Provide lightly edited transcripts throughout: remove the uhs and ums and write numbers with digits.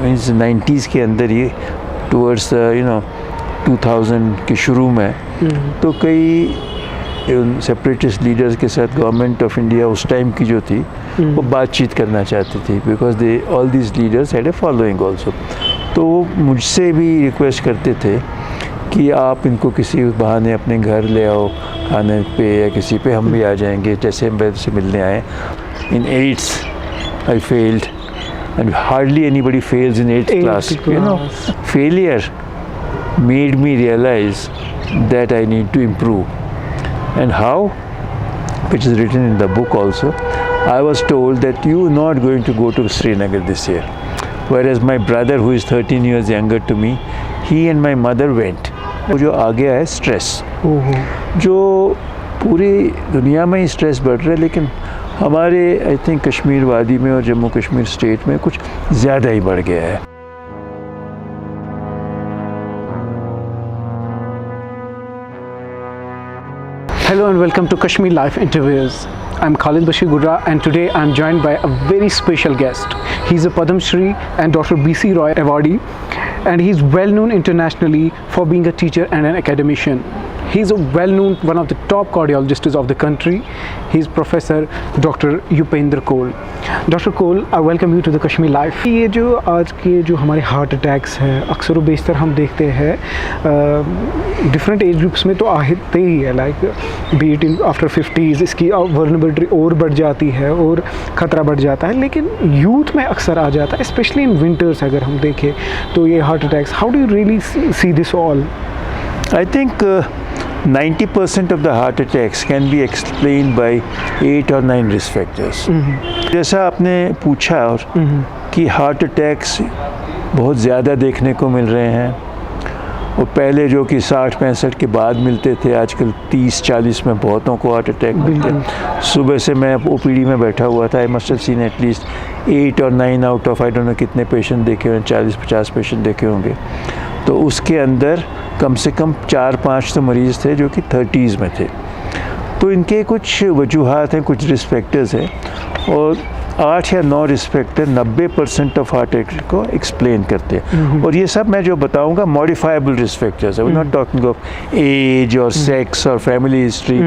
Means 90s के अंदर ही towards 2000 के शुरू में तो कई सेपरेटिस्ट लीडर्स के साथ गवर्नमेंट ऑफ इंडिया उस टाइम की जो थी वो बातचीत करना चाहती थी, because they all these leaders had a following also. तो वो मुझसे भी रिक्वेस्ट करते थे कि आप इनको किसी बहाने अपने घर ले आओ खाने पे या किसी पे, हम भी आ जाएंगे, जैसे हम मेरे से मिलने आए। इन 8th I failed and hardly anybody fails in 8th class. You know, failure made me realize that I need to improve. And how? Which is written in the book also. I was told that you are not going to go to Srinagar this year. Whereas my brother, who is 13 years younger to me, he and my mother went. जो आ गया है stress, जो पूरी दुनिया में ही stress बढ़ रहा है, लेकिन हमारे आई थिंक कश्मीर वादी में और जम्मू कश्मीर स्टेट में कुछ ज़्यादा ही बढ़ गया है। Hello and welcome to Kashmir Life Interviews. I'm Khalid Bashir Gurra and today I'm joined by a very special guest. He's a Padma Shri and Dr. B.C. Roy awardee, and he's well known internationally for being a teacher and an academician. He's a well-known, one of the top cardiologists of the country. He's Professor Dr. Upendra Koul. Dr. Koul, I welcome you to the Kashmir Life. ये जो आज के जो हमारे heart attacks हैं, अक्सर व बेशतर हम देखते हैं डिफरेंट एज ग्रुप्स में तो आते ही है, like beat in after 50s इसकी वर्नेबिलिटी और बढ़ जाती है और ख़तरा बढ़ जाता है, लेकिन यूथ में अक्सर आ जाता है, स्पेशली इन विंटर्स अगर हम देखें तो ये heart attacks. How do you really see this all? I think 90% of the heart attacks can be explained by 8 or 9 risk factors. जैसा आपने पूछा कि हार्ट अटैक्स बहुत ज़्यादा देखने को मिल रहे हैं, और पहले जो कि 60-65 के बाद मिलते थे, आजकल 30-40 में बहुतों को हार्ट अटैक मिलते हैं। सुबह से मैं ओपीडी में बैठा हुआ था, I must have seen at least 8 और 9 out of I don't know कितने पेशेंट देखे होंगे, 40-50 पेशेंट देखे होंगे। तो उसके अंदर कम से कम 4-5 तो मरीज़ थे जो कि 30s में थे। तो इनके कुछ वजूहात हैं, कुछ रिस्क फैक्टर्स हैं, और 8 या 9 risk factor 90% of heart attack को एक्सप्लेन करते हैं। और ये सब मैं जो बताऊंगा मॉडिफाइबल रिस्क फैक्टर्स है, we not talking of age और सेक्स और फैमिली हिस्ट्री,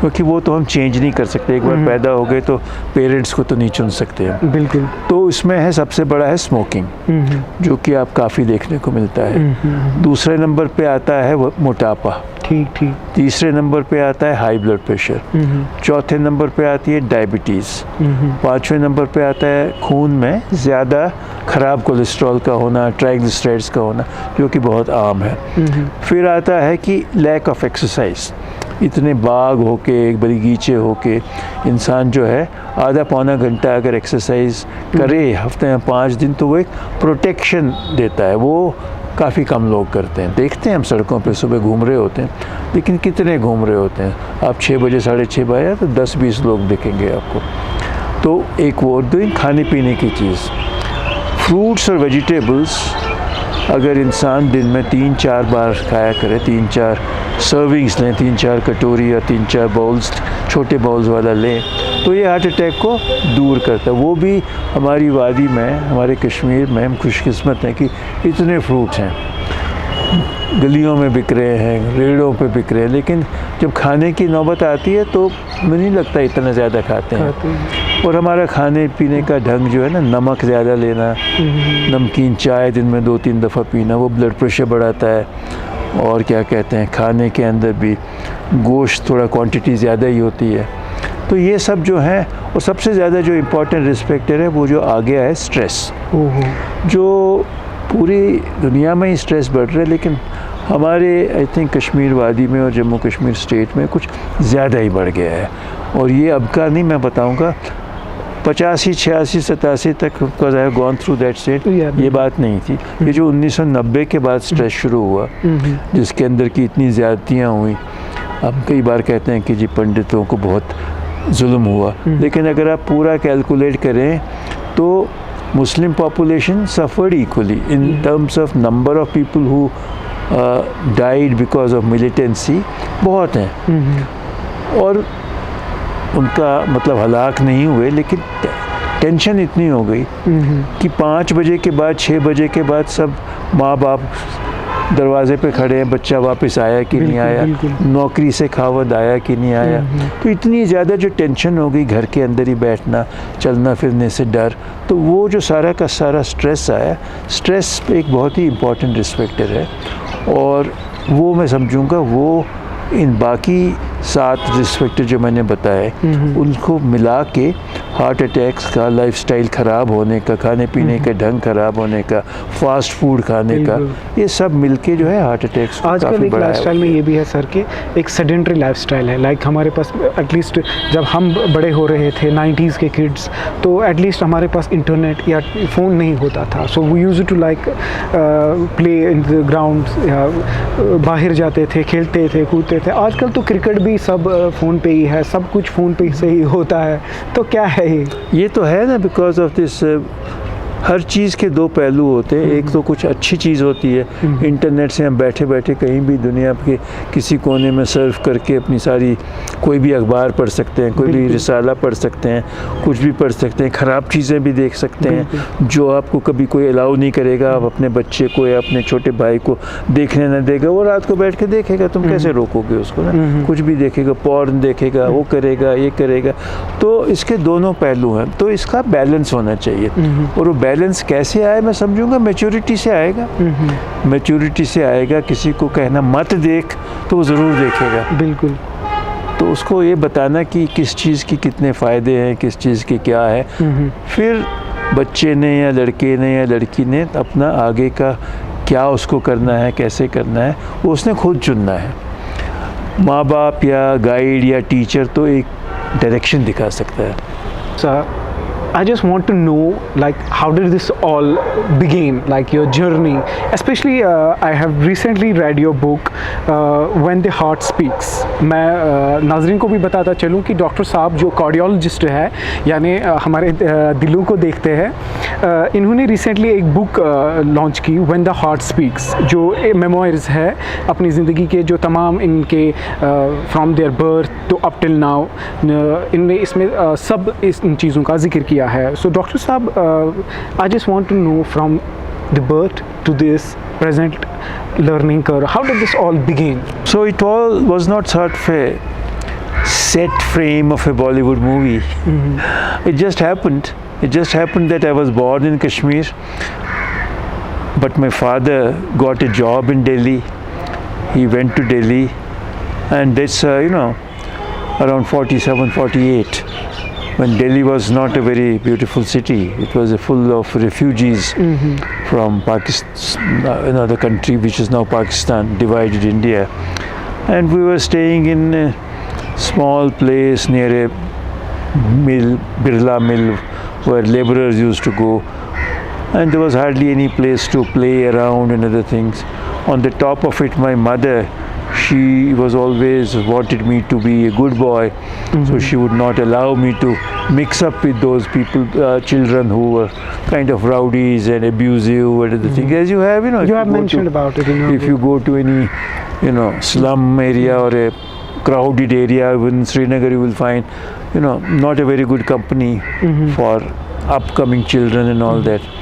क्योंकि वो तो हम चेंज नहीं कर सकते। एक बार पैदा हो गए तो पेरेंट्स को तो नहीं चुन सकते हैं। बिल्कुल। तो इसमें है सबसे बड़ा है स्मोकिंग, जो कि आप काफ़ी देखने को मिलता है। दूसरे नंबर पे आता है मोटापा, ठीक। तीसरे नंबर पे आता है हाई ब्लड प्रेशर, चौथे नंबर पे आती है डायबिटीज़, पाँचवें नंबर पे आता है खून में ज़्यादा ख़राब कोलेस्ट्रॉल का होना, ट्राइग्लिसराइड्स का होना, जो कि बहुत आम है। फिर आता है कि लैक ऑफ एक्सरसाइज, इतने बाग होके, एक बगीचे होके इंसान जो है आधा पौना घंटा अगर एक्सरसाइज करे हफ्ते में 5 दिन, तो वो एक प्रोटेक्शन देता है। वो काफ़ी कम लोग करते हैं। देखते हैं हम सड़कों पे सुबह घूम रहे होते हैं, लेकिन कितने घूम रहे होते हैं? आप 6 बजे 6:30 बजे तो 10-20 लोग दिखेंगे आपको। तो एक वो दो खाने पीने की चीज़, फ्रूट्स और वेजिटेबल्स अगर इंसान दिन में 3-4 बार खाया करे, 3-4 सर्विंग्स लें, 3-4 कटोरी या 3-4 बाउल्स, छोटे बाउल्स वाला लें, तो ये हार्ट अटैक को दूर करता है। वो भी हमारी वादी में, हमारे कश्मीर में हम खुशकिस्मत हैं कि इतने फ्रूट्स हैं, गलियों में बिक रहे हैं, रेड़ों पे बिक रहे हैं, लेकिन जब खाने की नौबत आती है तो मुझे नहीं लगता इतना ज़्यादा खाते हैं। और हमारा खाने पीने का ढंग जो है ना, नमक ज़्यादा लेना, नमकीन चाय दिन में 2-3 दफ़ा पीना, वो ब्लड प्रेशर बढ़ाता है। और क्या कहते हैं, खाने के अंदर भी गोश्त थोड़ा क्वांटिटी ज़्यादा ही होती है। तो ये सब जो है, और सबसे ज़्यादा जो इम्पोर्टेंट रिस्क फैक्टर है वो जो आ गया है स्ट्रेस, जो पूरी दुनिया में ही स्ट्रेस बढ़ रहा है, लेकिन हमारे आई थिंक कश्मीर वादी में और जम्मू कश्मीर स्टेट में कुछ ज़्यादा ही बढ़ गया है। और ये अब का नहीं, मैं बताऊंगा 85, 86, 87 तक, because I have gone through that state, ये बात नहीं थी। ये जो 1990 के बाद स्ट्रेस शुरू हुआ, जिसके अंदर की इतनी ज़्यादतियाँ हुई, हम कई बार कहते हैं कि जी पंडितों को बहुत जुल्म हुआ, लेकिन अगर आप पूरा कैलकुलेट करें तो Muslim population suffered equally in terms of number of people who died because of militancy, बहुत हैं। और उनका मतलब हलाक नहीं हुए, लेकिन टेंशन इतनी हो गई कि 5 बजे के बाद 6 बजे के बाद सब माँ बाप दरवाजे पे खड़े हैं, बच्चा वापस आया कि नहीं आया, नौकरी से खावत आया कि नहीं आया। तो इतनी ज़्यादा जो टेंशन हो गई, घर के अंदर ही बैठना, चलना फिरने से डर, तो वो जो सारा का सारा स्ट्रेस आया, स्ट्रेस एक बहुत ही इम्पॉर्टेंट रिस्क फैक्टर है। और वो मैं समझूंगा वो इन बाकी 7 रिस्क फैक्टर जो मैंने बताए उनको मिला के हार्ट अटैक्स का, लाइफस्टाइल ख़राब होने का, खाने पीने का ढंग ख़राब होने का, फास्ट फूड खाने का, ये सब मिलके जो है हार्ट अटैक्स को आजकल काफ़ी एक बढ़ाया। लाइफस्टाइल में ये भी है सर कि एक सेडेंटरी लाइफस्टाइल है। लाइक हमारे पास एटलीस्ट जब हम बड़े हो रहे थे 90s के किड्स, तो एटलीस्ट हमारे पास इंटरनेट या फ़ोन नहीं होता था। So we used to like play in the ground, बाहर जाते थे, खेलते थे, कूदते थे। आजकल तो क्रिकेट भी सब फ़ोन पे ही है, सब कुछ फ़ोन पे से ही होता है। तो क्या है ये तो है ना, बिकॉज ऑफ दिस हर चीज़ के 2 पहलू होते हैं। एक तो कुछ अच्छी चीज़ होती है, इंटरनेट से हम बैठे बैठे कहीं भी दुनिया के किसी कोने में सर्फ करके अपनी सारी कोई भी अखबार पढ़ सकते हैं, कोई भी रिसाला पढ़ सकते हैं, कुछ भी पढ़ सकते हैं, ख़राब चीज़ें भी देख सकते हैं जो आपको कभी कोई अलाउ नहीं करेगा। आप अपने बच्चे को या अपने छोटे भाई को देखने ना देगा, वो रात को बैठ के देखेगा, तुम कैसे रोकोगे उसको ना? कुछ भी देखेगा, पॉर्न देखेगा, वो करेगा, ये करेगा। तो इसके दोनों पहलू हैं, तो इसका बैलेंस होना चाहिए। और वो बैलेंस कैसे आए, मैं समझूंगा मैच्योरिटी से आएगा। मैच्योरिटी से आएगा। किसी को कहना मत देख तो वो ज़रूर देखेगा। बिल्कुल। तो उसको ये बताना कि किस चीज़ की कितने फ़ायदे हैं, किस चीज़ की क्या है, फिर बच्चे ने या लड़के ने या लड़की ने अपना आगे का क्या उसको करना है, कैसे करना है, वो उसने खुद चुनना है। माँ बाप या गाइड या टीचर तो एक डायरेक्शन दिखा सकता है। Sir, I just want to know, like, how did this all begin, like your journey? Especially, I have recently read your book, When the Heart Speaks. मैं नाजरीन को भी बताता चलूँ कि डॉक्टर साहब जो कार्डियोलॉजिस्ट है, यानी हमारे दिलों को देखते हैं, इन्होंने रिसेंटली एक बुक लॉन्च की, When the Heart Speaks, जो मेमोइर्स है अपनी ज़िंदगी के, जो तमाम इनके from their birth to up till now, इनने इसमें सब इन चीज़ों का जिक्र किया है। सो डॉक्टर साहब, I just want to know from the birth to this present learning curve, how did this all begin? So it all was not sort of a set frame of a Bollywood movie. It just happened. It just happened that I was born in Kashmir, but my father got a job in Delhi. He went to Delhi, and that's around 47, 48. When Delhi was not a very beautiful city, it was full of refugees from Pakistan, another country which is now Pakistan, divided India. And we were staying in a small place near a mill, Birla mill, where laborers used to go. And there was hardly any place to play around and other things. On the top of it, my mother, she was always wanted me to be a good boy, so she would not allow me to mix up with those people, children who were kind of rowdies and abusive and other things. As you have, if You have go mentioned about it in your if you go to any, slum area or a crowded area, even in Srinagar, you will find, not a very good company for upcoming children and all that.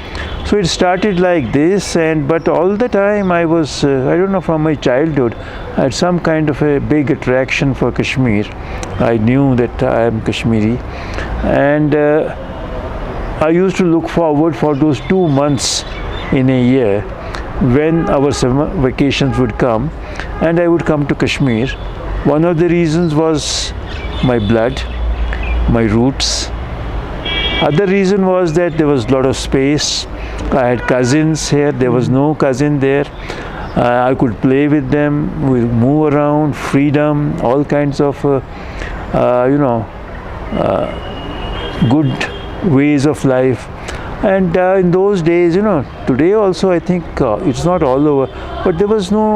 So it started like this, but all the time I was, I don't know, from my childhood, I had some kind of a big attraction for Kashmir. I knew that I am Kashmiri, and I used to look forward for those 2 months in a year when our summer vacations would come, and I would come to Kashmir. One of the reasons was my blood, my roots. Other reason was that there was a lot of space. I had cousins here, there was no cousin there. I could play with them, we move around, freedom, all kinds of, good ways of life. And in those days, today also I think it's not all over, but there was no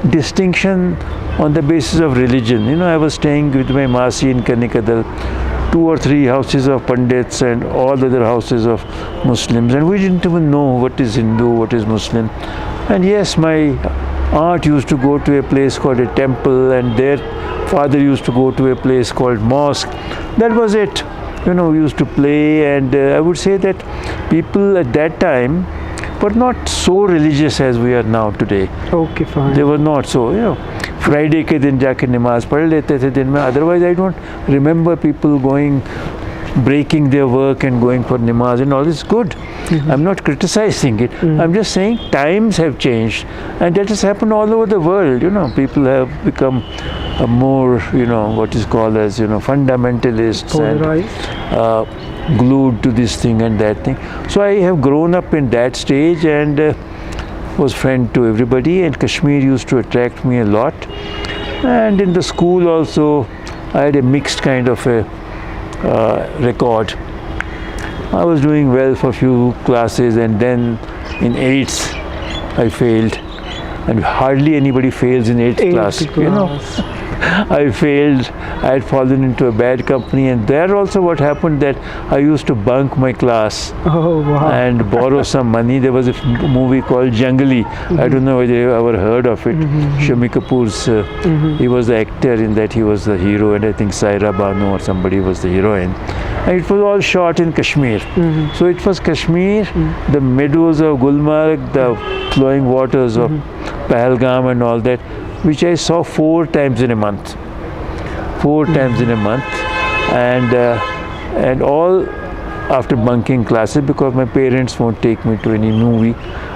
distinction on the basis of religion. I was staying with my Masi in Kanikadal, 2 or 3 houses of Pandits and all other houses of Muslims, and we didn't even know what is Hindu, what is Muslim. And yes, my aunt used to go to a place called a temple, and their father used to go to a place called mosque. That was it. You know, we used to play, and I would say that people at that time were not so religious as we are now today. Okay, fine. They were not so, you know. Friday के दिन जाके नमाज पढ़ लेते थे दिन में. Otherwise, I don't remember people breaking their work and going for namaz and all. Is good. I'm not criticizing it. I'm just saying times have changed, and that has happened all over the world. You know, people have become more, you know, what is called as, you know, fundamentalists Polarized. and glued to this thing and that thing. So I have grown up in that stage and was friend to everybody, and Kashmir used to attract me a lot. And in the school also, I had a mixed kind of a record. I was doing well for a few classes, and then in 8th I failed, and hardly anybody fails in 8th class, you know. I failed. I had fallen into a bad company, and there also what happened that I used to bunk my class Oh, wow. and borrow some money. There was a movie called Jangli. I don't know whether you ever heard of it. Shami Kapoor's, he was the actor in that. He was the hero, and I think Saira Banu or somebody was the heroine. And it was all shot in Kashmir. So it was Kashmir, the meadows of Gulmarg, the flowing waters of Pahalgam and all that, which I saw 4 times in a month. 4 times in a month, and all after bunking classes, because my parents won't take me to any movie.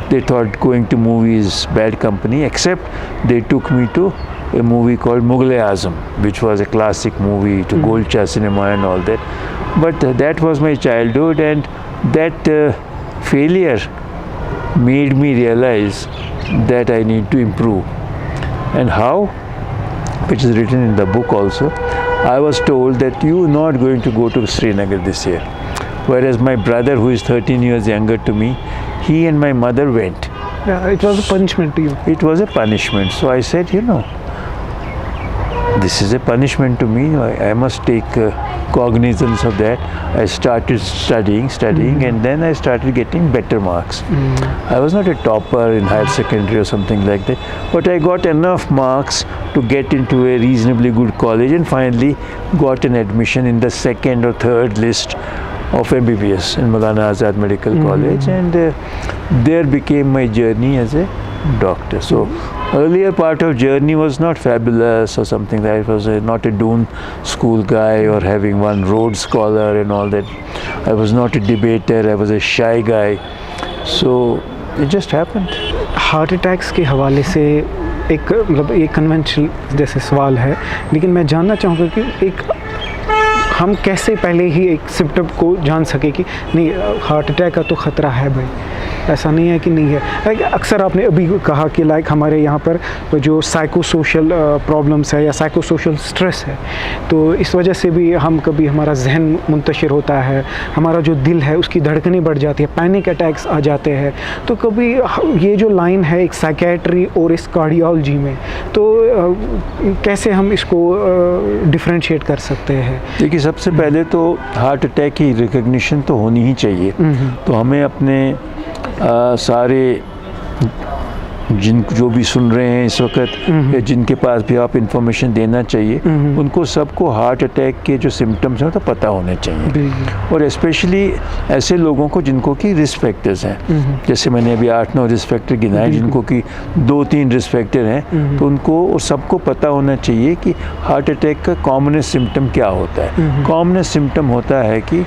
They thought going to movies is bad company, except they took me to a movie called Mughal-e-Azam, which was a classic movie to Golcha Cinema and all that. But that was my childhood, and that failure made me realize that I need to improve. And how? Which is written in the book also. I was told that you are not going to go to Srinagar this year. Whereas my brother, who is 13 years younger to me, he and my mother went. Yeah, it was a punishment to you. It was a punishment. So I said, you know, this is a punishment to me. I must take cognizance of that. I started studying, and then I started getting better marks. I was not a topper in higher secondary or something like that, but I got enough marks to get into a reasonably good college, and finally got an admission in the 2nd or 3rd list of MBBS in Maulana Azad Medical College, and there became my journey as a doctor. So earlier part of journey was not fabulous or something like that. I was not a Doon school guy or having one Rhodes Scholar and all that. I was not a debater. I was a shy guy. So it just happened. Heart attacks के हवाले से एक मतलब एक conventional जैसे सवाल है, लेकिन मैं जानना चाहूँगा कि एक हम कैसे पहले ही एक सिम्टम को जान सके कि नहीं हार्ट अटैक का तो ख़तरा है भाई, ऐसा नहीं है कि नहीं है. लाइक अक्सर आपने अभी कहा कि लाइक हमारे यहाँ पर जो साइको सोशल प्रॉब्लम्स है या साइको सोशल स्ट्रेस है, तो इस वजह से भी हम कभी हमारा जहन मुंतशिर होता है, हमारा जो दिल है उसकी धड़कनें बढ़ जाती है, पैनिक अटैक्स आ जाते हैं. तो कभी ये जो लाइन है एक साइकेट्री और इस कार्डियोलॉजी में, तो कैसे हम इसको डिफ्रेंशिएट कर सकते हैं? देखिए, सबसे पहले तो हार्ट अटैक की रिकग्निशन तो होनी ही चाहिए. तो हमें अपने सारे जो भी सुन रहे हैं इस वक्त या जिनके पास भी आप इंफॉर्मेशन देना चाहिए, उनको सबको हार्ट अटैक के जो सिम्टम्स हैं तो पता होने चाहिए. और स्पेशली ऐसे लोगों को जिनको कि रिस्क फैक्टर्स हैं, जैसे मैंने अभी 8-9 रिस्क फैक्टर गिनाए, जिनको कि 2-3 रिस्क फैक्टर हैं, तो उनको और सबको पता होना चाहिए कि हार्ट अटैक का कॉमनेस्ट सिम्टम क्या होता है. कॉमनेस्ट सिम्टम होता है कि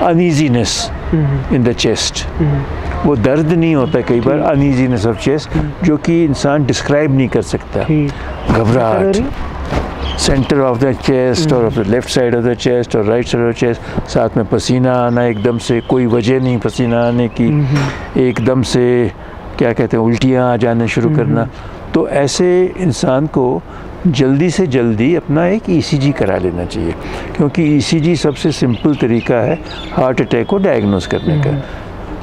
अनईजीनेस इन द चेस्ट. वो दर्द नहीं होता कई बार, अनईजीनेस ऑफ चेस्ट, जो कि इंसान डिस्क्राइब नहीं कर सकता. घबराहट सेंटर ऑफ द चेस्ट और of the left side of the chest और right side of the chest, साथ में पसीना आना एकदम से, कोई वजह नहीं पसीना आने की, एकदम से क्या कहते हैं उल्टियाँ आ जाने शुरू करना. तो ऐसे इंसान को जल्दी से जल्दी अपना एक ECG करा लेना चाहिए, क्योंकि ECG सबसे सिंपल तरीका है हार्ट अटैक को डायग्नोस करने का.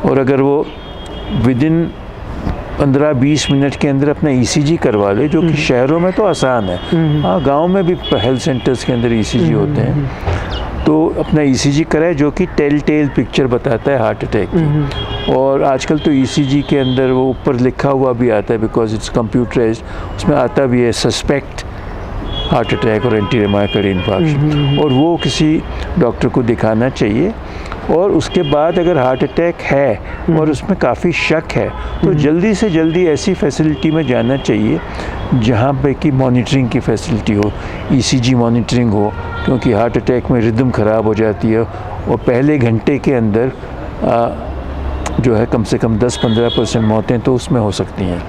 और अगर वो विदिन 15-20 मिनट के अंदर अपना ECG करवा ले, जो कि शहरों में तो आसान है, हाँ गांव में भी हेल्थ सेंटर्स के अंदर ECG होते हैं, तो अपना ECG कराए, जो कि टेल पिक्चर बताता है हार्ट अटैक की. और आजकल तो ECG के अंदर वो ऊपर लिखा हुआ भी आता है, बिकॉज इट्स कंप्यूटराइज्ड, उसमें आता भी है सस्पेक्ट हार्ट अटैक और एंटीमायोकार्डियल इन्फार्क्शन, और वो किसी डॉक्टर को दिखाना चाहिए। और उसके बाद अगर हार्ट अटैक है और उसमें काफ़ी शक है तो जल्दी से जल्दी ऐसी फैसिलिटी में जाना चाहिए जहाँ पे कि मॉनिटरिंग की फैसिलिटी हो, ईसीजी मॉनिटरिंग हो, क्योंकि हार्ट अटैक में रिदम ख़राब हो जाती है और पहले घंटे के अंदर जो है कम से कम 10-15% मौतें तो उसमें हो सकती हैं।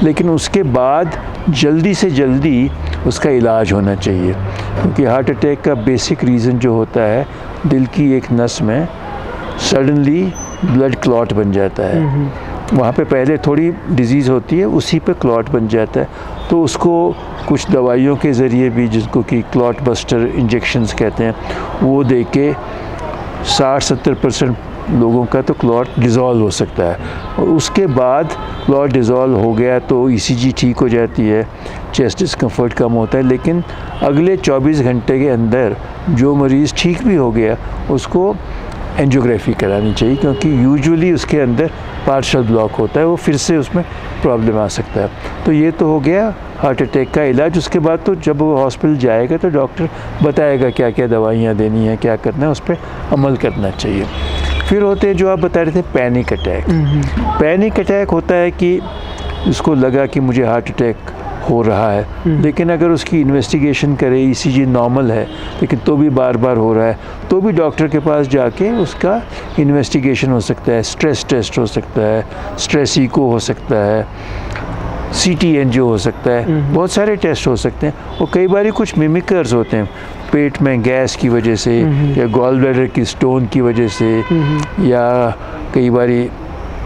लेकिन उसके बाद जल्दी से जल्दी उसका इलाज होना चाहिए, क्योंकि हार्ट अटैक का बेसिक रीज़न जो होता है दिल की एक नस में सडनली ब्लड क्लॉट बन जाता है। वहाँ पे पहले थोड़ी डिजीज़ होती है, उसी पे क्लॉट बन जाता है, तो उसको कुछ दवाइयों के ज़रिए भी, जिसको कि क्लॉट बस्टर इंजेक्शंस कहते हैं, वो दे के 60-70% लोगों का तो क्लॉट डिज़ोल्व हो सकता है। और उसके बाद क्लॉट डिज़ोल्व हो गया तो ईसीजी ठीक हो जाती है, चेस्ट डिस्कम्फर्ट कम होता है। लेकिन अगले 24 घंटे के अंदर जो मरीज़ ठीक भी हो गया उसको एंजियोग्राफी करानी चाहिए, क्योंकि यूजुअली उसके अंदर पार्शल ब्लॉक होता है, वो फिर से उसमें प्रॉब्लम आ सकता है। तो ये तो हो गया हार्ट अटैक का इलाज। उसके बाद तो जब वो हॉस्पिटल जाएगा तो डॉक्टर बताएगा क्या क्या दवाइयाँ देनी है, क्या करना है, उस पर अमल करना चाहिए। फिर होते हैं जो आप बता रहे थे पैनिक अटैक। पैनिक अटैक होता है कि उसको लगा कि मुझे हार्ट अटैक हो रहा है, लेकिन अगर उसकी इन्वेस्टिगेशन करे, ईसीजी नॉर्मल है, लेकिन तो भी बार बार हो रहा है, तो भी डॉक्टर के पास जाके उसका इन्वेस्टिगेशन हो सकता है, स्ट्रेस टेस्ट हो सकता है, स्ट्रेस इको हो सकता है, सीटी एंजियो हो सकता है, बहुत सारे टेस्ट हो सकते हैं। और कई बार कुछ मिमिकर्स होते हैं, पेट में गैस की वजह से या गॉल ब्लैडर की स्टोन की वजह से, या कई बार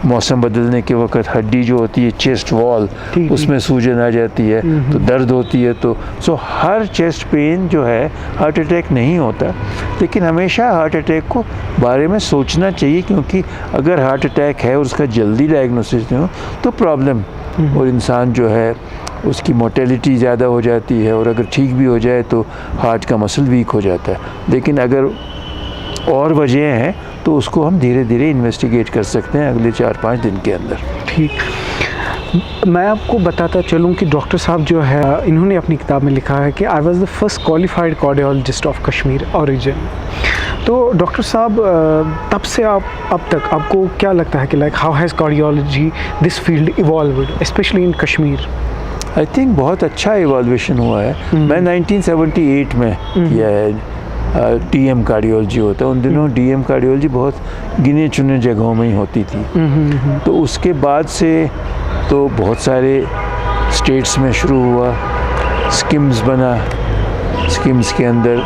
मौसम बदलने के वक्त हड्डी जो होती है चेस्ट वॉल, उसमें सूजन आ जाती है तो दर्द होती है। तो हर चेस्ट पेन जो है हार्ट अटैक नहीं होता, लेकिन हमेशा हार्ट अटैक को बारे में सोचना चाहिए, क्योंकि अगर हार्ट अटैक है और उसका जल्दी डायग्नोसिस नहीं हो तो प्रॉब्लम, और इंसान जो है उसकी मोर्टेलिटी ज़्यादा हो जाती है, और अगर ठीक भी हो जाए तो हार्ट का मसल वीक हो जाता है। लेकिन अगर और वजह हैं तो उसको हम धीरे धीरे इन्वेस्टिगेट कर सकते हैं अगले 4-5 दिन के अंदर। ठीक। मैं आपको बताता चलूँ कि डॉक्टर साहब जो है इन्होंने अपनी किताब में लिखा है कि I was the first qualified cardiologist of Kashmir origin. तो डॉक्टर साहब तब से आप अब तक आपको क्या लगता है कि like how has cardiology this field evolved specially in Kashmir? I think बहुत अच्छा इवॉल्वेशन हुआ है। मैं 1978 में किया है। डीएम कार्डियोलॉजी होता है, उन दिनों डीएम कार्डियोलॉजी बहुत गिने चुने जगहों में ही होती थी। तो उसके बाद से तो बहुत सारे स्टेट्स में शुरू हुआ, स्किम्स बना, स्किम्स के अंदर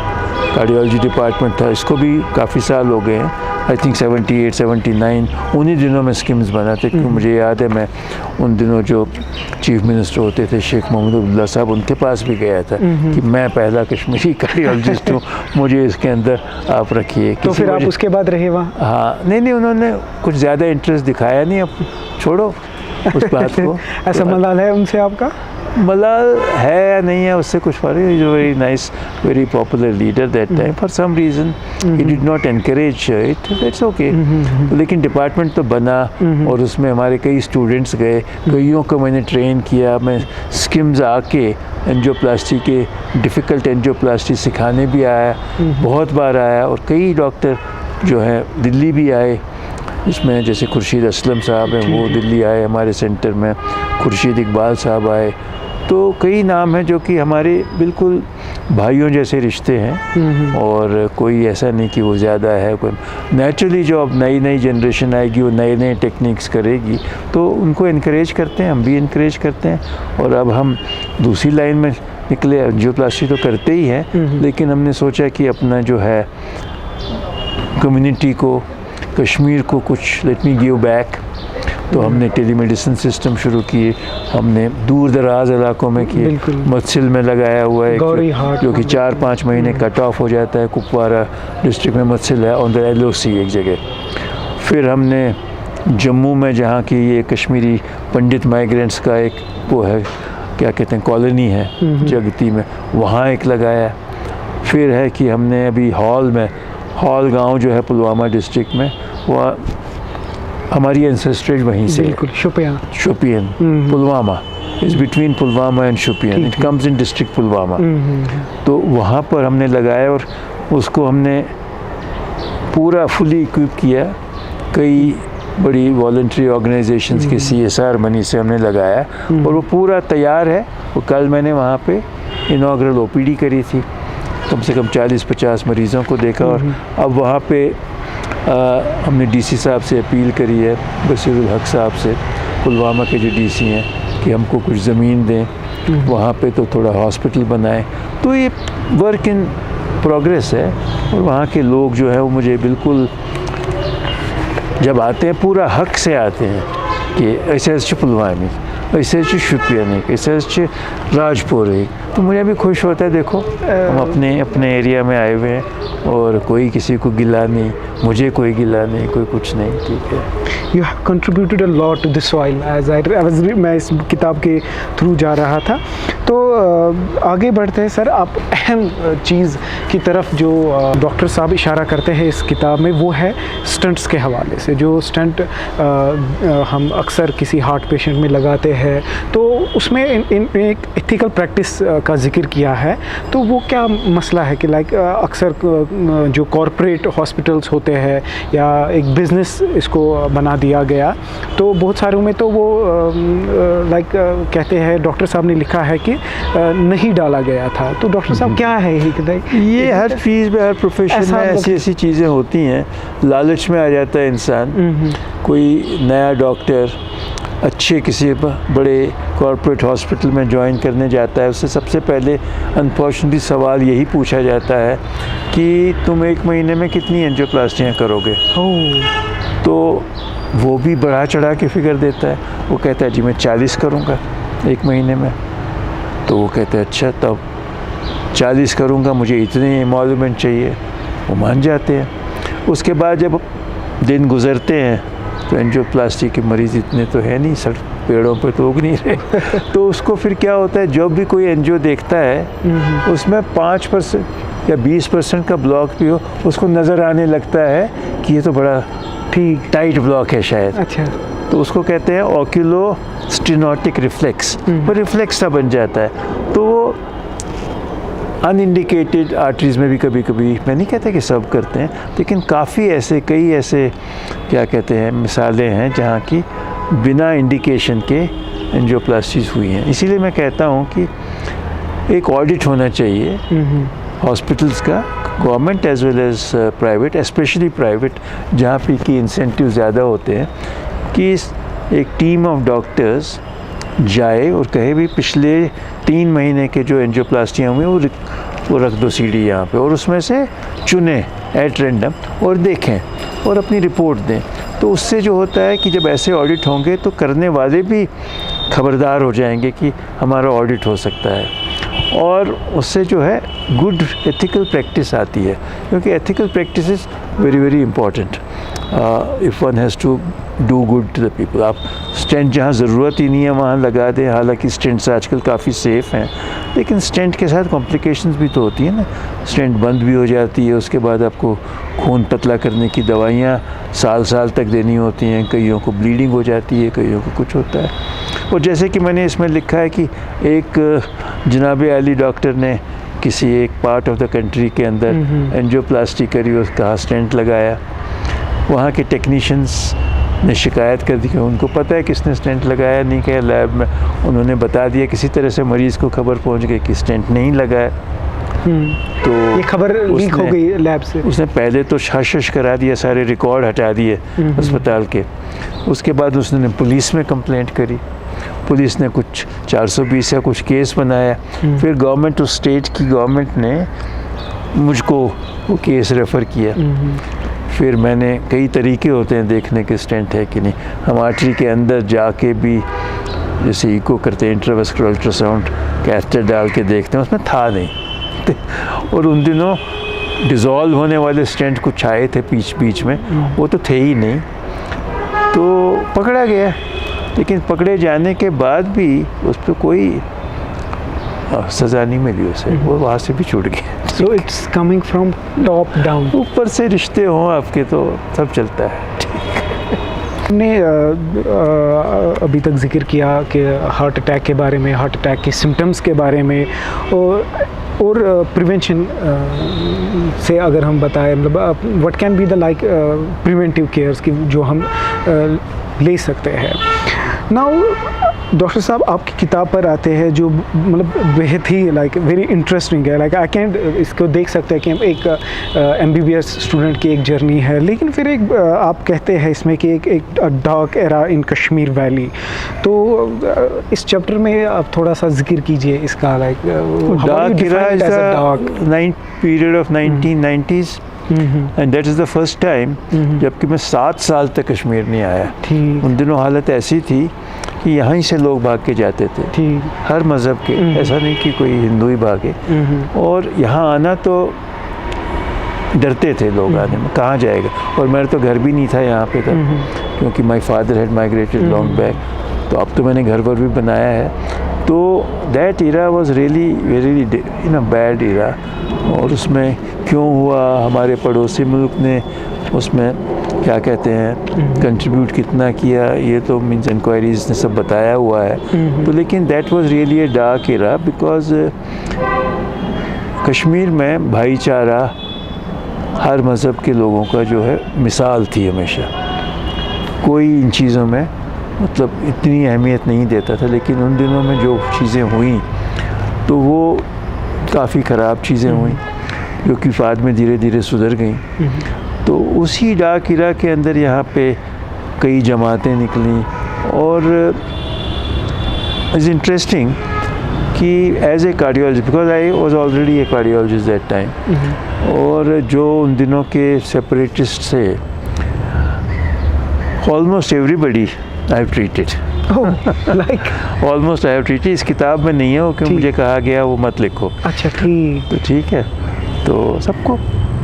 कार्डियोलॉजी डिपार्टमेंट था, इसको भी काफ़ी साल हो गए हैं। आई थिंक 78-79 उन्हीं दिनों में स्किम्स बना थे, क्योंकि मुझे याद है मैं उन दिनों जो चीफ मिनिस्टर होते थे शेख मोहम्मद अब्दुल्ला साहब, उनके पास भी गया था कि मैं पहला कश्मीरी कार्डियोलॉजिस्ट हूँ, मुझे इसके अंदर आप रखिए। तो फिर आप उसके बाद रहे वहाँ? हाँ, नहीं, उन्होंने कुछ ज़्यादा इंटरेस्ट दिखाया नहीं, अब छोड़ो उस बात को। ऐसा मलाल है उनसे आपका? मलाल है या नहीं है उससे कुछ फर्क नहीं। Is a very nice, very popular leader that time. For some reason he did not encourage it, that's okay. लेकिन डिपार्टमेंट तो बना और उसमें हमारे कई स्टूडेंट्स गए, कईयों को मैंने ट्रेन किया। मैं स्किम्स आके एंजियोप्लास्टी के डिफ़िकल्ट एंजियोप्लास्टी सिखाने भी आया, बहुत बार आया। और कई डॉक्टर जो हैं दिल्ली भी आए, इसमें जैसे खुर्शीद असलम साहब हैं, वो दिल्ली आए हमारे सेंटर में, खुर्शीद इकबाल साहब आए। तो कई नाम हैं जो कि हमारे बिल्कुल भाइयों जैसे रिश्ते हैं, और कोई ऐसा नहीं कि वो ज़्यादा है। कोई नेचुरली जो अब नई नई जनरेशन आएगी वो नए नए टेक्निक्स करेगी, तो उनको इनकरेज करते हैं, हम भी इनकरेज करते हैं। और अब हम दूसरी लाइन में निकले, एंजियोप्लास्टी तो करते ही हैं, लेकिन हमने सोचा कि अपना जो है कम्युनिटी को, कश्मीर को कुछ लेट मी गिव बैक। तो हमने टेलीमेडिसिन सिस्टम शुरू किए, हमने दूर दराज इलाकों में किए। मत्सिल में लगाया हुआ है जो कि 4-5 महीने कट ऑफ हो जाता है, कुपवारा डिस्ट्रिक्ट में मत्सिल है, ऑन द LOC एक जगह। फिर हमने जम्मू में, जहाँ की ये कश्मीरी पंडित माइग्रेंट्स का एक वो है, क्या कहते हैं, कॉलोनी है जगती में, वहाँ एक लगाया। फिर है कि हमने अभी हॉल गांव जो है पुलवामा डिस्ट्रिक्ट में, वह हमारी एंसेस्ट्रेज वहीं से है। बिल्कुल Shopian. Shopian, Pulwama is between Pulwama and Shopian, it comes in district Pulwama. तो वहाँ पर हमने लगाया और उसको हमने पूरा फुली इक्विप किया। कई बड़ी वॉलंटरी ऑर्गेनाइजेशंस के CSR मनी से हमने लगाया और वो पूरा तैयार है। वो कल मैंने वहाँ पे इनॉग्रल OPD करी थी, कम से कम 40-50 मरीज़ों को देखा। और अब वहाँ पे हमने DC साहब से अपील करी है, बशीरुल हक साहब से, पुलवामा के जो DC हैं, कि हमको कुछ ज़मीन दें वहाँ पे, तो थोड़ा हॉस्पिटल बनाएं। तो ये वर्क इन प्रोग्रेस है। और वहाँ के लोग जो है वो मुझे बिल्कुल जब आते हैं पूरा हक से आते हैं कि ऐसे पुलवामी, ऐसे शुपियानी, ऐसे राजपुर है। तो मुझे भी खुश होता है, देखो हम अपने एरिया में आए हुए हैं और कोई किसी को गिला नहीं, मुझे कोई गिला नहीं, कोई कुछ नहीं। ठीक है। You have contributed a lot to the soil as मैं इस किताब के थ्रू जा रहा था। तो आगे बढ़ते हैं सर, आप अहम चीज़ की तरफ जो डॉक्टर साहब इशारा करते हैं इस किताब में, वो है स्टंट्स के हवाले से। जो स्टंट हम अक्सर किसी हार्ट पेशेंट में लगाते हैं, तो उसमें एक एथिकल प्रैक्टिस का जिक्र किया है। तो वो क्या मसला है कि लाइक अक्सर जो कॉरपोरेट हॉस्पिटल्स होते हैं या एक बिज़नेस इसको बना दिया गया, तो बहुत सारों में तो वो लाइक कहते हैं, डॉक्टर साहब ने लिखा है कि नहीं डाला गया था। तो डॉक्टर साहब क्या है ये हर चीज़ में, हर प्रोफेशन में ऐसी चीज़ें होती हैं। लालच में आ जाता है इंसान। कोई नया डॉक्टर अच्छे किसी बड़े कॉरपोरेट हॉस्पिटल में ज्वाइन करने जाता है, उससे सबसे पहले अनफॉर्चुनेटली सवाल यही पूछा जाता है कि तुम 1 महीने में कितनी एंजियोप्लास्टियाँ करोगे। तो वो भी बढ़ा चढ़ा के फिगर देता है। वो कहता है जी मैं 40 करूँगा 1 महीने में। तो वो कहते हैं अच्छा, तब 40 करूँगा, मुझे इतने एमोल्यूमेंट चाहिए। वो मान जाते हैं। उसके बाद जब दिन गुजरते हैं तो एंजियोप्लास्टी के मरीज़ इतने तो है नहीं, सर पेड़ों पर तो उग नहीं रहे। तो उसको फिर क्या होता है, जब भी कोई एंजियो देखता है उसमें 5% या 20% का ब्लॉक भी हो, उसको नज़र आने लगता है कि ये तो बड़ा ठीक टाइट ब्लॉक है शायद। अच्छा। तो उसको कहते हैं ऑक्यूलोस्टेनोटिक रिफ्लेक्स। वो रिफ्लेक्स सा बन जाता है। तो अनइंडिकेटेड आर्टरीज़ में भी कभी कभी, मैं नहीं कहता कि सब करते हैं, लेकिन काफ़ी ऐसे, कई ऐसे क्या कहते हैं मिसालें हैं जहाँ की बिना इंडिकेशन के एंजियोप्लास्टीज हुई हैं। इसीलिए मैं कहता हूँ कि एक ऑडिट होना चाहिए हॉस्पिटल्स का, government as well as private, specially private जहाँ पे कि इंसेंटिव ज़्यादा होते हैं, कि एक टीम ऑफ डॉक्टर्स जाए और कहे भी पिछले 3 महीने के जो एंजियोप्लास्टियाँ हुई वो रख दो CD यहाँ पे, और उसमें से चुने एट रैंडम और देखें और अपनी रिपोर्ट दें। तो उससे जो होता है कि जब ऐसे ऑडिट होंगे तो करने वाले भी खबरदार हो जाएंगे कि हमारा ऑडिट हो सकता है, और उससे जो है गुड एथिकल प्रैक्टिस आती है। क्योंकि ethical practice is very very important if one has to do good to the people. आप स्टेंट जहाँ ज़रूरत ही नहीं है वहाँ लगा दें। हालांकि स्टेंट्स आजकल काफ़ी सेफ़ हैं, लेकिन स्टेंट के साथ कॉम्प्लिकेशंस भी तो होती है ना। स्टेंट बंद भी हो जाती है, उसके बाद आपको खून पतला करने की दवाइयाँ साल तक देनी होती हैं। कईयों को ब्लीडिंग हो जाती है, कईयों को कुछ होता है। और जैसे कि मैंने इसमें लिखा है कि एक जनाब आली डॉक्टर ने किसी एक पार्ट ऑफ द कंट्री के अंदर एंजियोप्लास्टी करी, उसका स्टेंट लगाया। वहाँ के टेक्नीशियंस ने शिकायत कर दी कि उनको पता है किसने स्टेंट लगाया, नहीं क्या लैब में उन्होंने बता दिया, किसी तरह से मरीज़ को खबर पहुँच गई कि स्टेंट नहीं लगाया। तो ये खबर लीक हो गई लैब से। उसने पहले तो शाश करा दिया, सारे रिकॉर्ड हटा दिए अस्पताल के। उसके बाद उसने पुलिस में कंप्लेंट करी, पुलिस ने कुछ 420 या कुछ केस बनाया। फिर गवर्नमेंट, उस स्टेट की गवर्नमेंट ने मुझको वो केस रेफ़र किया। फिर मैंने, कई तरीके होते हैं देखने के स्टेंट है कि नहीं। हम आर्टरी के अंदर जाके भी जैसे इको करते हैं, इंट्रावेस्कुलर अल्ट्रासाउंड कैथेटर डाल के देखते हैं, उसमें था नहीं। और उन दिनों डिज़ोल्व होने वाले स्टेंट कुछ आए थे बीच में, वो तो थे ही नहीं। तो पकड़ा गया, लेकिन पकड़े जाने के बाद भी उस पर कोई सज़ा नहीं मिली उसे, वो वहाँ से भी छूट गया। So it's coming from top down. ऊपर से रिश्ते हों आपके तो सब चलता है। हमने अभी तक जिक्र किया कि हार्ट अटैक के बारे में, हार्ट अटैक के सिम्टम्स के बारे में, और प्रिवेंशन से अगर हम बताएं, मतलब what can be the like preventive cares की जो हम ले सकते हैं। नाउ डॉक्टर साहब, आपकी किताब पर आते हैं जो मतलब बेहद ही लाइक वेरी इंटरेस्टिंग है। लाइक आई कैन इसको देख सकते हैं कि एक MBBS स्टूडेंट की एक जर्नी है, लेकिन फिर एक आप कहते हैं इसमें कि एक dark era in Kashmir valley. तो इस चैप्टर में आप थोड़ा सा जिक्र कीजिए इसका, like dark era is the period of 1990s and that is the first time जबकि मैं 7 साल तक कश्मीर नहीं आया। उन दिनों हालत ऐसी थी कि यहाँ से लोग भाग के जाते थे, हर मज़हब के, ऐसा नहीं कि कोई हिंदू ही भागे, और यहाँ आना तो डरते थे लोग आने में, कहाँ जाएगा। और मेरा तो घर भी नहीं था यहाँ पे तब, क्योंकि my father had migrated long back. तो अब तो मैंने घर पर भी बनाया है। तो that era was really very bad era. और उसमें क्यों हुआ, हमारे पड़ोसी मुल्क ने उसमें क्या कहते हैं कंट्रीब्यूट कितना किया, ये तो मीन्स इंक्वायरीज ने सब बताया हुआ है। तो लेकिन that was really a dark era, because Kashmir में भाईचारा हर मज़हब के लोगों का जो है मिसाल थी हमेशा। कोई इन चीज़ों में मतलब इतनी अहमियत नहीं देता था, लेकिन उन दिनों में जो चीज़ें हुई तो वो काफ़ी ख़राब चीज़ें हुई जो कि बाद में धीरे धीरे सुधर गई। तो उसी डार्क इरा के अंदर यहाँ पे कई जमातें निकली। और इज़ इंटरेस्टिंग कि as a cardiologist, because I was already a cardiologist that time, और जो उन दिनों के सेपरेटिस्ट थे, almost everybody I have treated, like almost I have treated. इस किताब में नहीं है वो, क्योंकि मुझे कहा गया वो मत लिखो। अच्छा, ठीक, तो ठीक है, तो सबको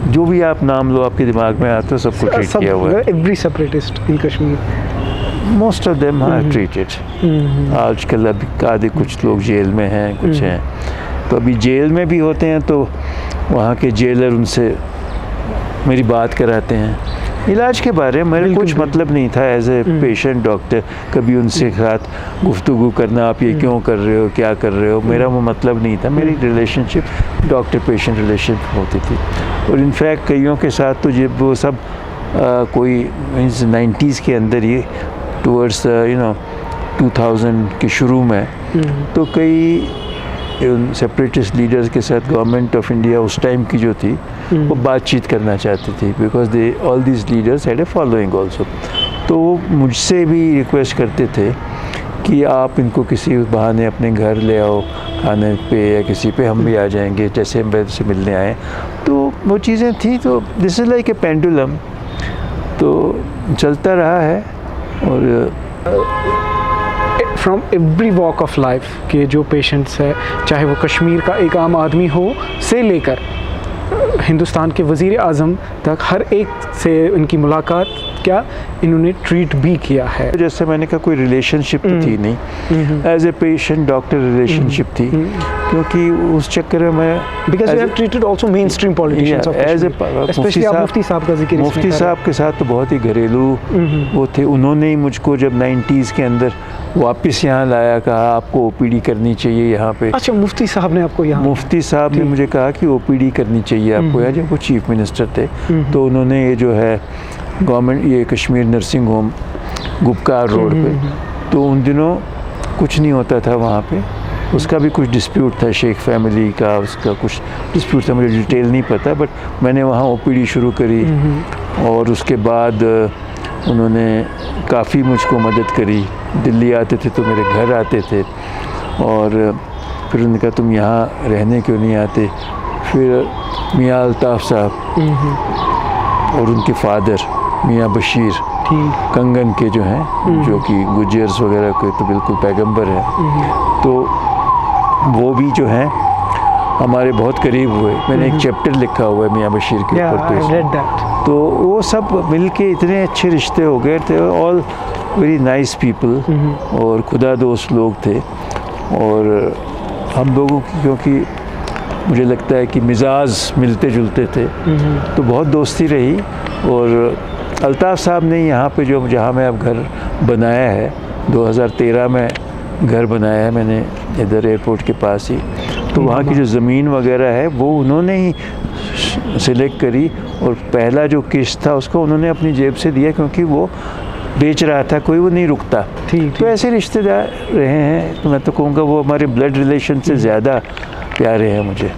जो भी आप नाम लो आपके दिमाग में आते हो सबको ट्रीट किया हुआ है। Every separatist in Kashmir, most of them are treated. आजकल अभी आधे कुछ लोग जेल में हैं, कुछ हैं तो अभी जेल में भी होते हैं, तो वहाँ के जेलर उनसे मेरी बात कराते हैं। इलाज के बारे में मेरा कुछ मतलब नहीं था एज ए पेशेंट डॉक्टर, कभी उनसे साथ गुफ्तगू करना, आप ये क्यों कर रहे हो, क्या कर रहे हो, मेरा वो मतलब नहीं था। मेरी रिलेशनशिप डॉक्टर पेशेंट रिलेशनशिप होती थी। और इनफैक्ट कईयों के साथ तो जब वो सब कोई मीन्स 90s के अंदर ही टूवर्ड्स 2000 के शुरू में, तो कई सेपरेटिस्ट लीडर्स के साथ गवर्नमेंट ऑफ इंडिया उस टाइम की जो थी वो बातचीत करना चाहती थी, because they all these leaders had a following also. तो वो मुझसे भी रिक्वेस्ट करते थे कि आप इनको किसी बहाने अपने घर ले आओ, खाने पे या किसी पे हम भी आ जाएंगे, जैसे हम से मिलने आए। तो वो चीज़ें थी। तो this is like a pendulum, तो चलता रहा है। और from every walk of life के जो पेशेंट्स है, चाहे वो कश्मीर का एक आम आदमी हो से लेकर हिंदुस्तान के वज़ीर आज़म तक, हर एक से इनकी मुलाकात क्या इन्होंने ट्रीट भी किया है। जैसे मैंने कहा कोई रिलेशनशिप तो थी नहीं, as a patient doctor relationship थी, क्योंकि उस चक्कर में मैं because you have treated also mainstream politicians of as a specially आप मुफ्ती साहब का जिक्र मुफ्ती साहब के साथ तो बहुत ही घरेलू वो थे। उन्होंने ही मुझको जब 90s के अंदर वापस यहाँ लाया, कहा आपको OPD करनी चाहिए यहाँ पे। अच्छा, मुफ्ती साहब ने आपको यहाँ, मुफ्ती साहब ने मुझे कहा कि OPD करनी चाहिए आपको यहाँ, जब वो चीफ मिनिस्टर थे। तो उन्होंने ये जो है गवर्नमेंट, ये Kashmir nursing home Gupkar road पे, तो उन दिनों कुछ नहीं होता था वहाँ पे, उसका भी कुछ डिस्प्यूट था शेख फैमिली का, उसका कुछ डिस्प्यूट था, मुझे डिटेल नहीं पता, बट मैंने वहाँ OPD शुरू करी। और उसके बाद उन्होंने काफ़ी मुझको मदद करी। दिल्ली आते थे तो मेरे घर आते थे, और फिर उन्होंने कहा तुम यहाँ रहने क्यों नहीं आते। फिर मियाँ अल्ताफ़ साहब और उनके फादर मियाँ बशीर कंगन के जो हैं, जो कि गुजर्स वगैरह के तो बिल्कुल पैगंबर हैं, तो वो भी जो हैं हमारे बहुत करीब हुए। मैंने एक चैप्टर लिखा हुआ है मियाँ बशीर के ऊपर, तो वो सब मिल के इतने अच्छे रिश्ते हो गए थे। ऑल वेरी नाइस पीपल और खुदा दोस्त लोग थे। और हम लोगों की, क्योंकि मुझे लगता है कि मिजाज मिलते जुलते थे, तो बहुत दोस्ती रही। और अल्ताफ़ साहब ने यहाँ पे जो जहाँ मैं अब घर बनाया है 2013 में घर बनाया है मैंने इधर एयरपोर्ट के पास ही, तो वहाँ की जो ज़मीन वगैरह है वो उन्होंने ही सिलेक्ट करी और पहला जो किस्त था उसको उन्होंने अपनी जेब से दिया, क्योंकि वो बेच रहा था, कोई वो नहीं रुकता। तो ऐसे रिश्तेदार रहे हैं, तो मैं तो कहूँगा वो हमारे ब्लड रिलेशन से ज़्यादा प्यारे हैं मुझे।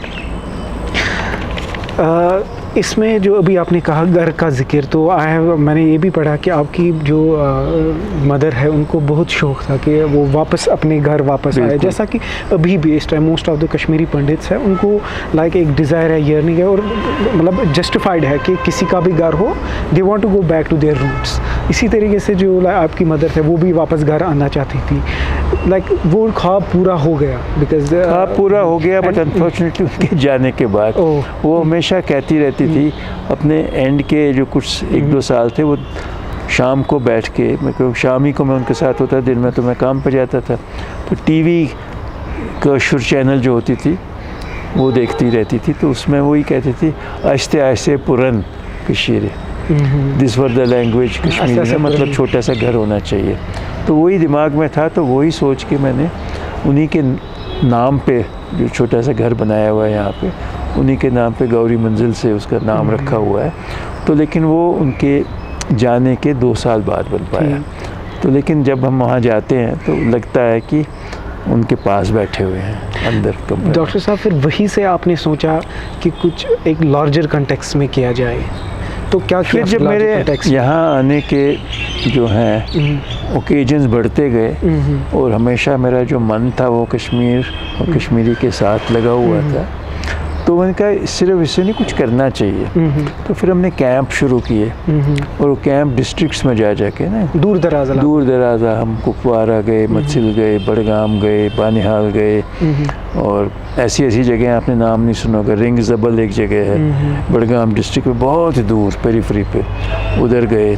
इसमें जो अभी आपने कहा घर का जिक्र, तो मैंने ये भी पढ़ा कि आपकी जो मदर है उनको बहुत शौक़ था कि वो वापस अपने घर वापस आए, जैसा कि अभी भी इस time most of the Kashmiri pandits हैं उनको लाइक एक डिज़ायर है, यर्निंग है, और मतलब जस्टिफाइड है कि किसी का भी घर हो they want to go back to their roots. इसी तरीके से जो आपकी मदर थे वो भी वापस घर आना चाहती थी, लाइक वो ख्वाब पूरा हो गया, बिकॉज ख्वाब पूरा हो गया, बट अनफॉर्चुनेटली उनके जाने के बाद वो हमेशा कहती रहती थी अपने एंड के जो कुछ 1-2 साल थे, वो शाम को बैठ के, मैं शाम ही को मैं उनके साथ होता, दिन में तो मैं काम पे जाता था, तो टीवी का शुर चैनल जो होती थी वो देखती रहती थी, तो उसमें वही कहती थी आहिस्ते आहिस्ते पुरन कशीर, this were the language Kashmiri, मतलब छोटा सा घर होना चाहिए। तो वही दिमाग में था, तो वही सोच के मैंने उन्हीं के नाम पे जो छोटा सा घर बनाया हुआ है यहाँ पे, उन्हीं के नाम पे गौरी मंजिल से उसका नाम रखा हुआ है। तो लेकिन वो उनके जाने के 2 साल बाद बन पाया। तो लेकिन जब हम वहाँ जाते हैं तो लगता है कि उनके पास बैठे हुए हैं अंदर कमरे। डॉक्टर साहब, फिर वहीं से आपने सोचा कि कुछ एक लार्जर कंटेक्स्ट में किया जाए, तो क्या फिर जब मेरे यहाँ आने के जो हैं ओकेजन्स बढ़ते गए और हमेशा मेरा जो मन था वो कश्मीर और कश्मीरी के साथ लगा हुआ था, तो मैंने कहा सिर्फ इससे नहीं, कुछ करना चाहिए। तो फिर हमने कैंप शुरू किए और वो कैंप डिस्ट्रिक्ट्स में जा के ना दूर दराजा हम कुपवारा गए, मत्सिल गए, बड़गाम गए, बानिहाल गए, और ऐसी ऐसी जगह आपने नाम नहीं सुना होगा, रिंग जबल एक जगह है बड़गाम डिस्ट्रिक्ट में, बहुत ही दूर पेरीफ्री पे, उधर गए।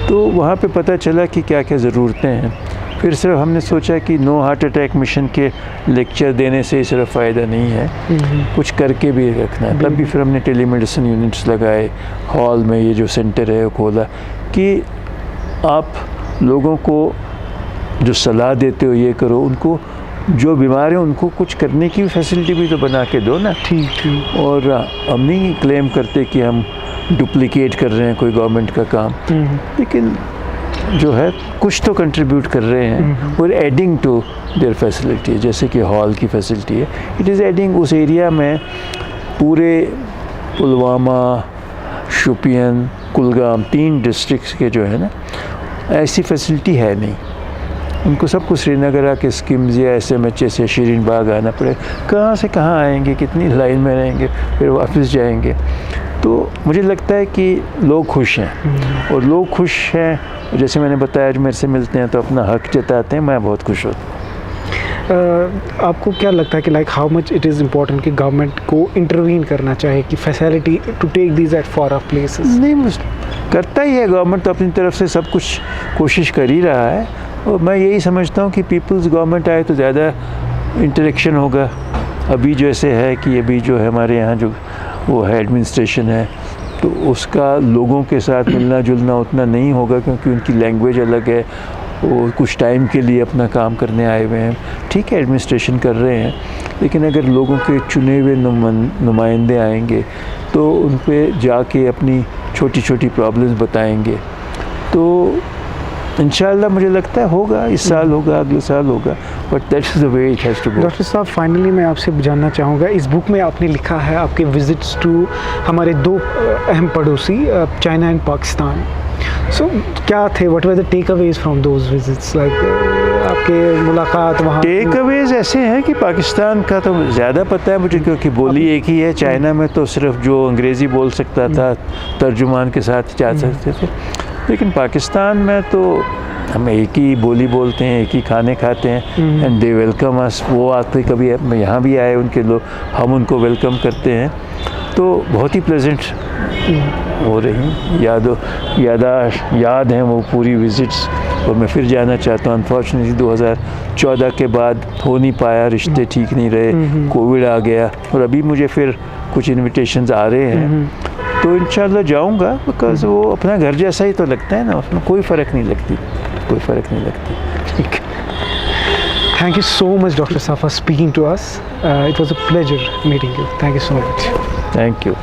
तो वहाँ पे पता चला कि क्या क्या ज़रूरतें हैं। फिर सिर्फ हमने सोचा कि नो हार्ट अटैक मिशन के लेक्चर देने से सिर्फ फ़ायदा नहीं है, कुछ करके भी रखना है। तब भी फिर हमने टेलीमेडिसिन यूनिट्स लगाए, हॉल में ये जो सेंटर है वो खोला कि आप लोगों को जो सलाह देते हो ये करो, उनको जो बीमार हैं उनको कुछ करने की फैसिलिटी भी तो बना के दो ना। ठीक। और हम नहीं क्लेम करते कि हम डुप्लिकेट कर रहे हैं कोई गवर्नमेंट का काम, लेकिन जो है कुछ तो कंट्रीब्यूट कर रहे हैं और एडिंग टू देयर फैसिलिटी, जैसे कि हॉल की फैसिलिटी है, इट इज़ एडिंग। उस एरिया में पूरे पुलवामा, शोपियान, कुलगाम 3 डिस्ट्रिक्ट्स के जो है ना, ऐसी फैसिलिटी है नहीं। उनको सब कुछ श्रीनगर आके स्कीम्स या SMH से शीरीन बाग आना पड़े, कहाँ से कहाँ आएंगे, कितनी लाइन में रहेंगे, फिर वापस जाएंगे। तो मुझे लगता है कि लोग खुश हैं, और लोग खुश हैं, जैसे मैंने बताया जो मेरे से मिलते हैं तो अपना हक जताते हैं, मैं बहुत खुश होता हूँ। आपको क्या लगता है कि like how much it is important कि गवर्नमेंट को इंटरवीन करना चाहिए कि facility to take these at for of places? नहीं, करता ही है गवर्नमेंट, तो अपनी तरफ से सब कुछ कोशिश कर ही रहा है, और मैं यही समझता हूँ कि पीपल्स गवर्नमेंट आए तो ज़्यादा इंटरेक्शन होगा। अभी जैसे है कि अभी जो है हमारे यहाँ जो वो है एडमिनिस्ट्रेशन है, तो उसका लोगों के साथ मिलना जुलना उतना नहीं होगा, क्योंकि उनकी लैंग्वेज अलग है, वो कुछ टाइम के लिए अपना काम करने आए हुए हैं। ठीक है, एडमिनिस्ट्रेशन कर रहे हैं, लेकिन अगर लोगों के चुने हुए नुमाइंदे आएंगे तो उन पे जाके अपनी छोटी छोटी प्रॉब्लम्स बताएंगे, तो इंशाल्लाह मुझे लगता है होगा, इस साल होगा, अगले साल होगा, but that is the way it has to go. Doctor साहब, फाइनली मैं आपसे जानना चाहूँगा, इस बुक में आपने लिखा है आपके विजिट्स टू हमारे 2 अहम पड़ोसी चाइना एंड पाकिस्तान। सो क्या थे, what were the takeaways from those visits, like आपके मुलाकात वहाँ? टेक अवेज ऐसे हैं कि पाकिस्तान का तो ज़्यादा पता है मुझे, क्योंकि बोली एक ही है। चाइना में तो सिर्फ जो अंग्रेज़ी बोल सकता था तर्जुमान के साथ जा सकते थे, लेकिन पाकिस्तान में तो हम एक ही बोली बोलते हैं, एक ही खाने खाते हैं, एंड दे वेलकम अस। वो आते कभी यहाँ भी आए उनके लोग, हम उनको वेलकम करते हैं, तो बहुत ही प्लेजेंट हो रही याद हैं वो पूरी विज़िट्स, और मैं फिर जाना चाहता हूँ। अनफॉर्चुनेटली 2014 के बाद हो नहीं पाया, रिश्ते ठीक नहीं रहे, कोविड आ गया, और अभी मुझे फिर कुछ इन्विटेशंस आ रहे हैं, तो इंशाल्लाह जाऊंगा, बिकॉज वो अपना घर जैसा ही तो लगता है ना, उसमें कोई फ़र्क नहीं लगती, कोई फ़र्क नहीं लगती। ठीक। Thank you so much, Dr. Safa, speaking to us. It was a pleasure meeting you. Thank you so much. Thank you.